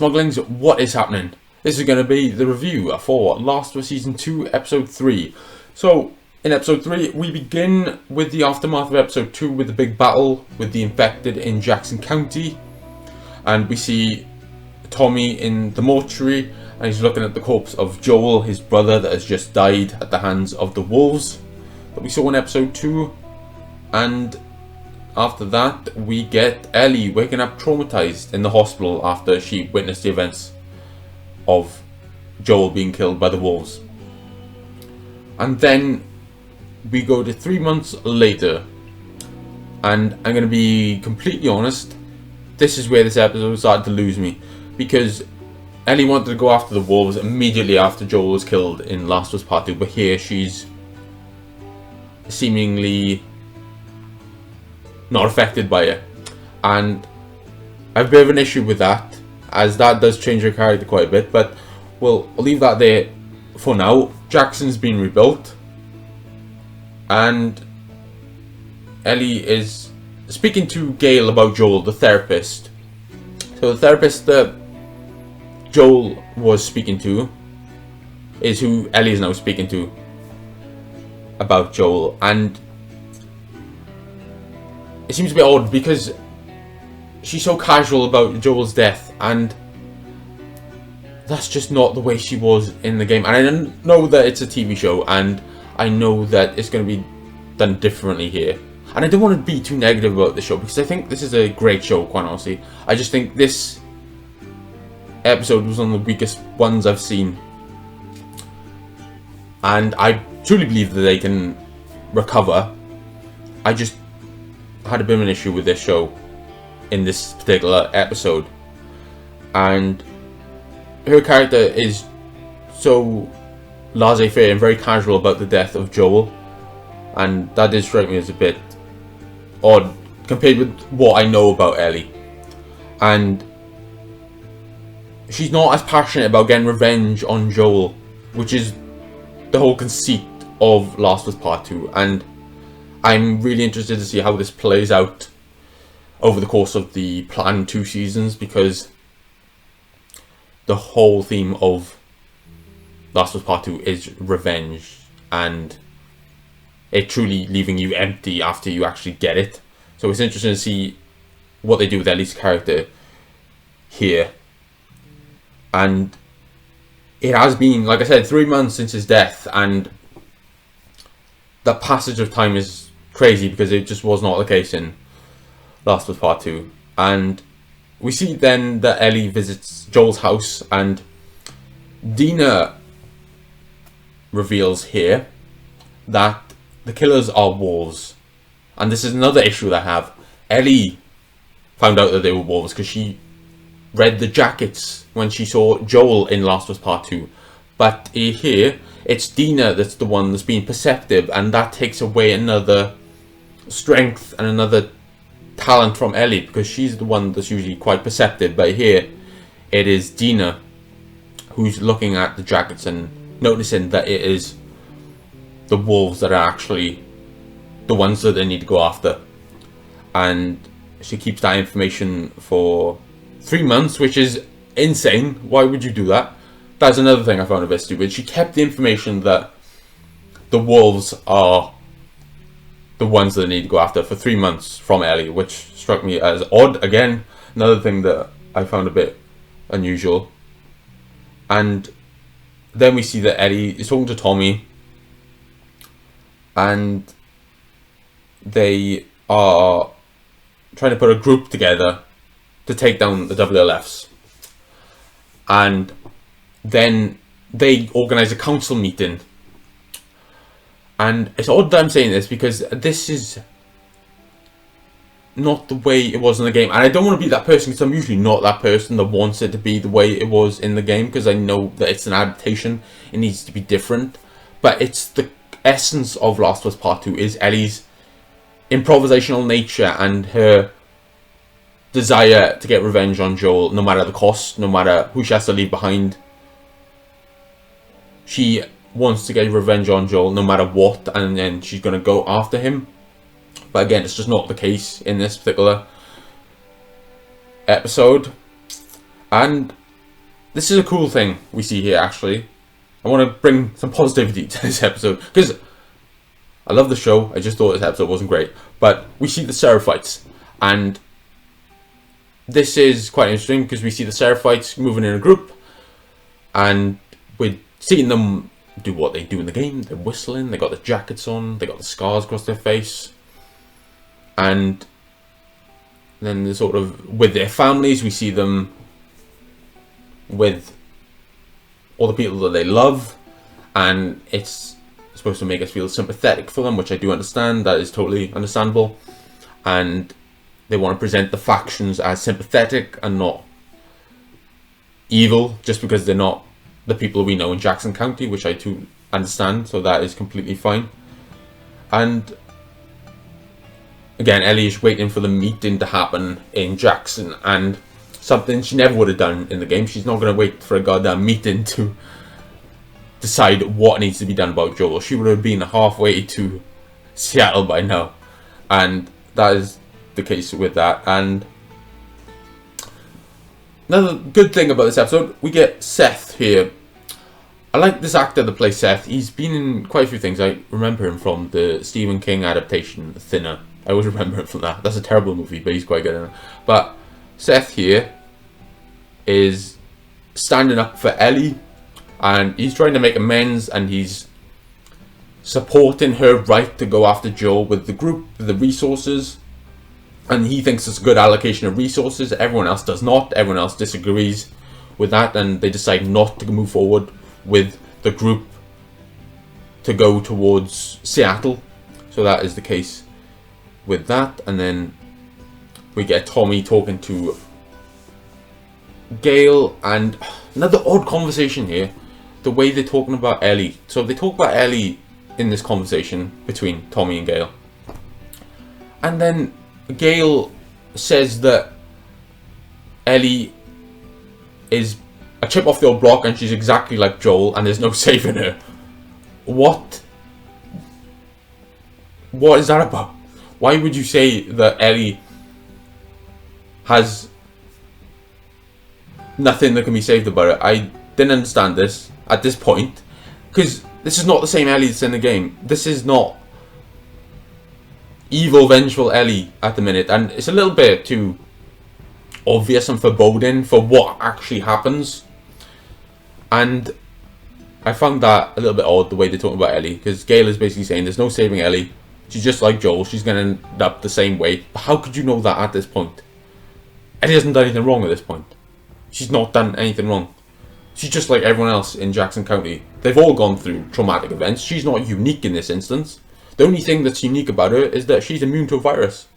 Smugglings, what is happening? This is going to be the review for Last of Us Season 2, Episode 3. So, in Episode 3, we begin with the aftermath of Episode 2 with the big battle with the infected in Jackson County. And we see Tommy in the mortuary, and he's looking at the corpse of Joel, his brother that has just died at the hands of the wolves that we saw in Episode 2. And after that, we get Ellie waking up traumatized in the hospital after she witnessed the events of Joel being killed by the wolves. And then we go to 3 months later, and I'm going to be completely honest, this is where this episode started to lose me, because Ellie wanted to go after the wolves immediately after Joel was killed in Last of Us Part 2, but here she's seemingly not affected by it, and I have a bit of an issue with that, as that does change her character quite a bit, but we'll leave that there for now. Jackson's been rebuilt, and Ellie is speaking to Gail about Joel, the therapist. So the therapist that Joel was speaking to is who Ellie is now speaking to about Joel, and it seems a bit odd because she's so casual about Joel's death, and that's just not the way she was in the game. And I know that it's a TV show, and I know that it's going to be done differently here. And I don't want to be too negative about the show, because I think this is a great show, quite honestly. I just think this episode was one of the weakest ones I've seen. And I truly believe that they can recover. I just had a bit of an issue with this show in this particular episode, and her character is so laissez-faire and very casual about the death of Joel, and that did strike me as a bit odd compared with what I know about Ellie. And she's not as passionate about getting revenge on Joel, which is the whole conceit of Last of Us Part 2, and I'm really interested to see how this plays out over the course of the planned 2 seasons, because the whole theme of Last of Us Part 2 is revenge, and it truly leaving you empty after you actually get it. So it's interesting to see what they do with Ellie's character here. And it has been, like I said, 3 months since his death, and the passage of time is crazy because it just was not the case in Last of Us Part 2. And we see then that Ellie visits Joel's house, and Dina reveals here that the killers are wolves. And this is another issue that I have. Ellie found out that they were wolves because she read the jackets when she saw Joel in Last of Us Part 2. But here, it's Dina that's the one that's being perceptive, and that takes away another strength and another talent from Ellie, because she's the one that's usually quite perceptive. But here, it is Dina who's looking at the jackets and noticing that it is the wolves that are actually the ones that they need to go after. And she keeps that information for 3 months, which is insane. Why would you do that? That's another thing I found a bit stupid. She kept the information that the wolves are the ones that they need to go after for 3 months from Ellie, which struck me as odd. Again, another thing that I found a bit unusual. And then we see that Ellie is talking to Tommy, and they are trying to put a group together to take down the WLFs. And then they organise a council meeting. And it's odd that I'm saying this, because this is not the way it was in the game. And I don't want to be that person, because I'm usually not that person that wants it to be the way it was in the game, because I know that it's an adaptation. It needs to be different. But it's the essence of Last of Us Part 2 is Ellie's improvisational nature and her desire to get revenge on Joel, no matter the cost, no matter who she has to leave behind. She wants to get revenge on Joel no matter what, and then she's going to go after him. But again, it's just not the case in this particular episode. And this is a cool thing we see here, actually. I want to bring some positivity to this episode, because I love the show. I just thought this episode wasn't great. But we see the Seraphites, and this is quite interesting because we see the Seraphites moving in a group, and we're seeing them do what they do in the game. They're whistling, they got the jackets on, they got the scars across their face, and then they're sort of with their families. We see them with all the people that they love, and it's supposed to make us feel sympathetic for them, which I do understand. That is totally understandable. And they want to present the factions as sympathetic and not evil, just because they're not the people we know in Jackson County, which I do understand, so that is completely fine. And again, Ellie is waiting for the meeting to happen in Jackson, and something she never would have done in the game. She's not going to wait for a goddamn meeting to decide what needs to be done about Joel. She would have been halfway to Seattle by now, and that is the case with that. And another good thing about this episode, we get Seth here. I like this actor that plays Seth. He's been in quite a few things. I remember him from the Stephen King adaptation, Thinner. I always remember him from that. That's a terrible movie, but he's quite good in it. But Seth here is standing up for Ellie, and he's trying to make amends, and he's supporting her right to go after Joel with the group, the resources, and he thinks it's a good allocation of resources. Everyone else does not. Everyone else disagrees with that, and they decide not to move forward with the group to go towards Seattle. So that is the case with that. And then we get Tommy talking to Gail, and another odd conversation here, the way they're talking about Ellie. So they talk about Ellie in this conversation between Tommy and Gail, and then Gail says that Ellie is a chip off the old block and she's exactly like Joel and there's no saving her. What is that about? Why would you say that Ellie has nothing that can be saved about it? I didn't understand this at this point, because this is not the same Ellie that's in the game. This is not evil, vengeful Ellie at the minute, and it's a little bit too obvious and foreboding for what actually happens. And I found that a little bit odd, the way they're talking about Ellie, because Gail is basically saying there's no saving Ellie. She's just like Joel. She's going to end up the same way. But how could you know that at this point? Ellie hasn't done anything wrong at this point. She's not done anything wrong. She's just like everyone else in Jackson County. They've all gone through traumatic events. She's not unique in this instance. The only thing that's unique about her is that she's immune to a virus.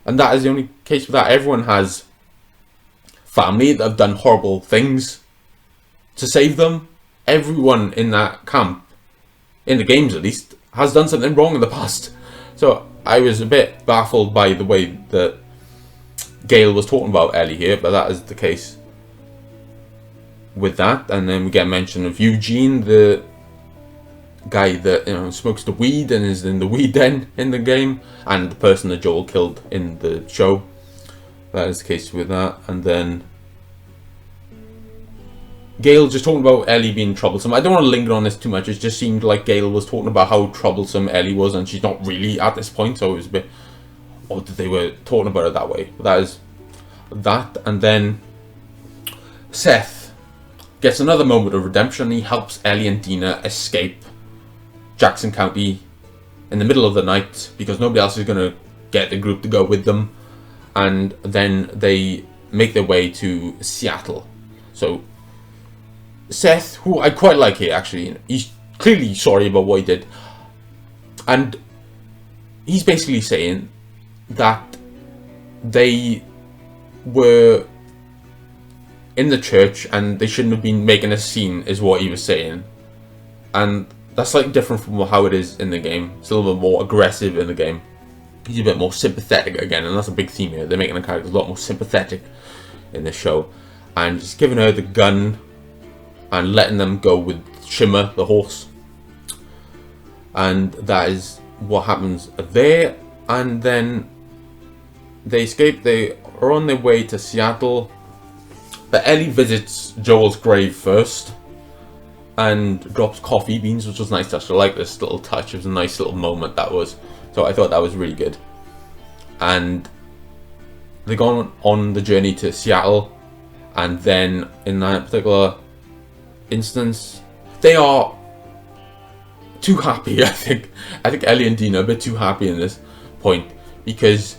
And that is the only case with that. Everyone has family that have done horrible things to save them. Everyone in that camp, in the games at least, has done something wrong in the past. So I was a bit baffled by the way that Gail was talking about Ellie here, but that is the case with that. And then we get a mention of Eugene, the guy that smokes the weed and is in the weed den in the game, and the person that Joel killed in the show. That is the case with that. And then Gail just talking about Ellie being troublesome. I don't want to linger on this too much. It just seemed like Gail was talking about how troublesome Ellie was, and she's not really at this point, so it was a bit odd that they were talking about it that way. But that is that. And then Seth gets another moment of redemption. He helps Ellie and Dina escape Jackson County in the middle of the night because nobody else is going to get the group to go with them. And then they make their way to Seattle. So Seth, who I quite like here actually, he's clearly sorry about what he did. And he's basically saying that they were in the church and they shouldn't have been making a scene, is what he was saying. And that's slightly different from how it is in the game. It's a little bit more aggressive in the game. He's a bit more sympathetic again, and that's a big theme here. They're making the characters a lot more sympathetic in this show. And he's giving her the gun and letting them go with Shimmer, the horse. And that is what happens there. And then they escape. They are on their way to Seattle. But Ellie visits Joel's grave first and drops coffee beans, which was nice touch. I like this little touch. It was a nice little moment that was. So I thought that was really good. And they go on the journey to Seattle, and then in that particular instance, they are too happy. I think Ellie and Dina are a bit too happy in this point, because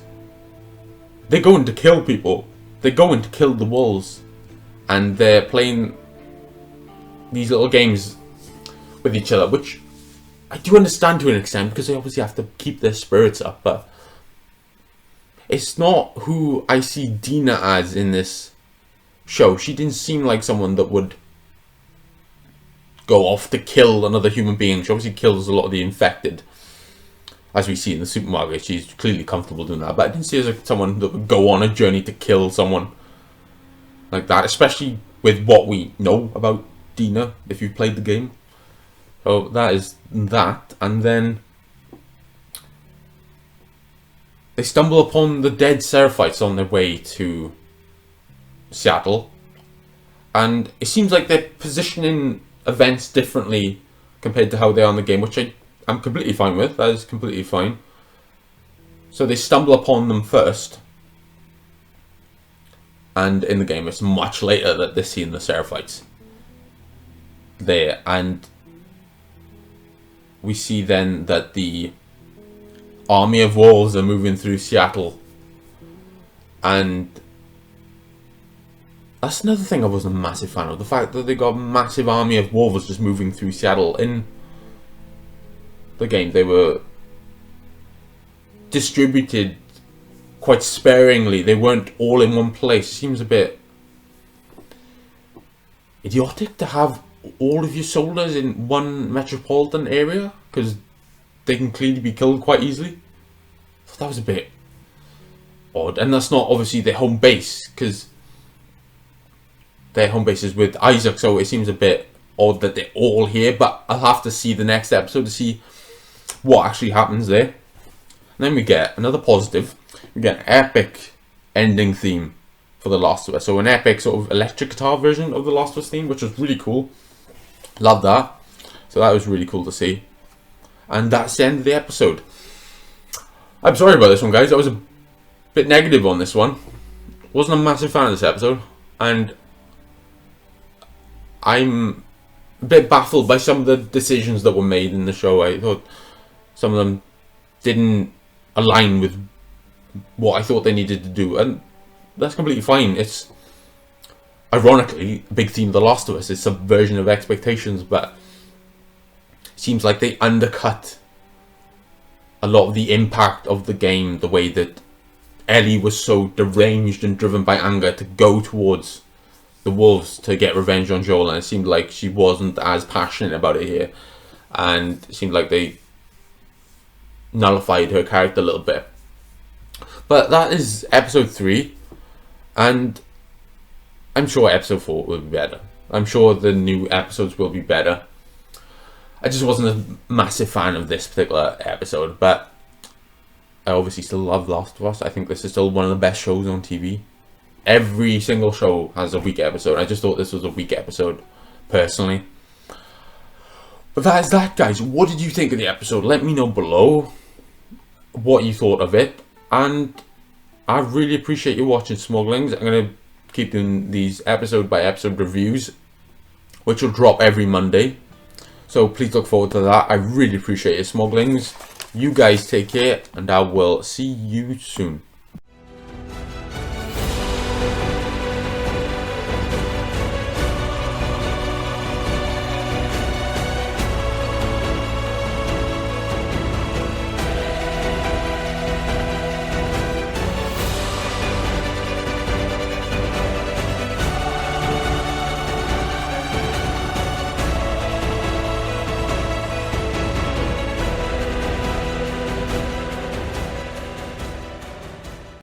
they're going to kill people. They're going to kill the wolves, and they're playing these little games with each other, which I do understand to an extent, because they obviously have to keep their spirits up, but it's not who I see Dina as in this show. She didn't seem like someone that would go off to kill another human being. She obviously kills a lot of the infected, as we see in the supermarket. She's clearly comfortable doing that, but I didn't see her as someone that would go on a journey to kill someone like that, especially with what we know about Dina, if you've played the game. So that is that. And then they stumble upon the dead Seraphites on their way to Seattle, and it seems like they're positioning events differently compared to how they are in the game, which I'm completely fine with. That is completely fine. So they stumble upon them first, and in the game it's much later that they're seeing the Seraphites there, and we see then that the army of wolves are moving through Seattle, and that's another thing I wasn't a massive fan of, the fact that they got a massive army of wolves just moving through Seattle. In the game they were distributed quite sparingly. They weren't all in one place. It seems a bit idiotic to have all of your soldiers in one metropolitan area, because they can clearly be killed quite easily. So that was a bit odd, and that's not obviously their home base, because their home base is with Isaac, so it seems a bit odd that they're all here. But I'll have to see the next episode to see what actually happens there. And then we get another positive. We get an epic ending theme for The Last of Us. So an epic sort of electric guitar version of The Last of Us theme, which was really cool. Love that. So that was really cool to see. And that's the end of the episode. I'm sorry about this one, guys. I was a bit negative on this one. Wasn't a massive fan of this episode, and I'm a bit baffled by some of the decisions that were made in the show. I thought some of them didn't align with what I thought they needed to do, and that's completely fine. It's ironically a big theme of The Last of Us is subversion of expectations, but it seems like they undercut a lot of the impact of the game, the way that Ellie was so deranged and driven by anger to go towards the wolves to get revenge on Joel, and it seemed like she wasn't as passionate about it here, and it seemed like they nullified her character a little bit. But that is episode 3, and I'm sure episode 4 will be better. I'm sure the new episodes will be better. I just wasn't a massive fan of this particular episode, but I obviously still love Last of Us. I think this is still one of the best shows on TV. Every single show has a weak episode. I just thought this was a weak episode, personally. But that is that, guys. What did you think of the episode? Let me know below what you thought of it. And I really appreciate you watching, Smugglings. I'm going to keep doing these episode by episode reviews, which will drop every Monday. So please look forward to that. I really appreciate it, Smugglings. You guys take care, and I will see you soon.